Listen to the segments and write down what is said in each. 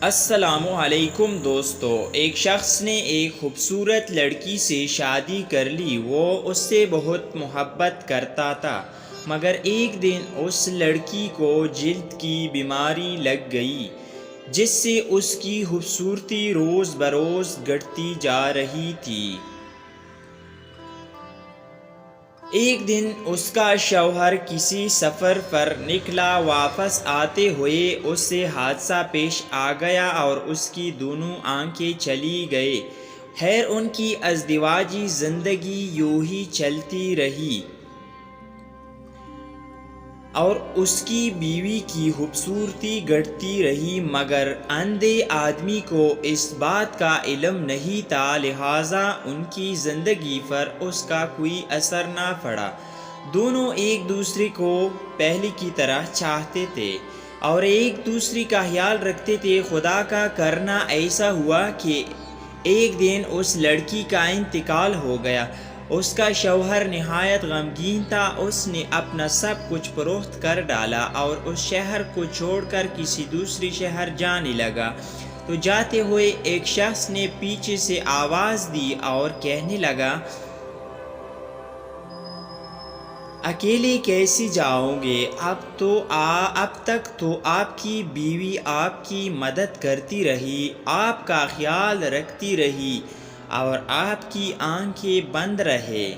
السلام علیکم دوستو، ایک شخص نے ایک خوبصورت لڑکی سے شادی کر لی۔ وہ اس سے بہت محبت کرتا تھا، مگر ایک دن اس لڑکی کو جلد کی بیماری لگ گئی، جس سے اس کی خوبصورتی روز بروز گھٹتی جا رہی تھی۔ ایک دن اس کا شوہر کسی سفر پر نکلا، واپس آتے ہوئے اس سے حادثہ پیش آ گیا اور اس کی دونوں آنکھیں چلی گئی۔ خیر، ان کی ازدواجی زندگی یوں ہی چلتی رہی اور اس کی بیوی کی خوبصورتی گھٹتی رہی، مگر اندھے آدمی کو اس بات کا علم نہیں تھا، لہٰذا ان کی زندگی پر اس کا کوئی اثر نہ پڑا۔ دونوں ایک دوسرے کو پہلے کی طرح چاہتے تھے اور ایک دوسرے کا خیال رکھتے تھے۔ خدا کا کرنا ایسا ہوا کہ ایک دن اس لڑکی کا انتقال ہو گیا۔ اس کا شوہر نہایت غمگین تھا۔ اس نے اپنا سب کچھ فروخت کر ڈالا اور اس شہر کو چھوڑ کر کسی دوسرے شہر جانے لگا۔ تو جاتے ہوئے ایک شخص نے پیچھے سے آواز دی اور کہنے لگا، اکیلے کیسے جاؤ گے؟ اب تک تو آپ کی بیوی آپ کی مدد کرتی رہی، آپ کا خیال رکھتی رہی اور آپ کی آنکھیں بند رہے۔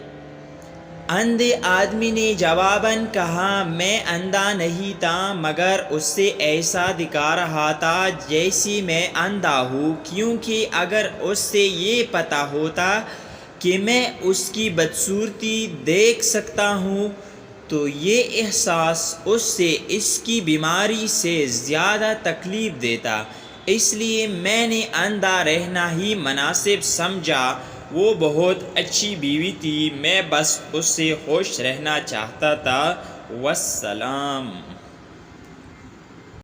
اندھے آدمی نے جواباً کہا، میں اندھا نہیں تھا، مگر اس سے ایسا دکھا رہا تھا جیسے میں اندھا ہوں، کیونکہ اگر اس سے یہ پتہ ہوتا کہ میں اس کی بدصورتی دیکھ سکتا ہوں تو یہ احساس اس کی بیماری سے زیادہ تکلیف دیتا، اس لیے میں نے اندھا رہنا ہی مناسب سمجھا۔ وہ بہت اچھی بیوی تھی، میں بس اس سے خوش رہنا چاہتا تھا۔ والسلام۔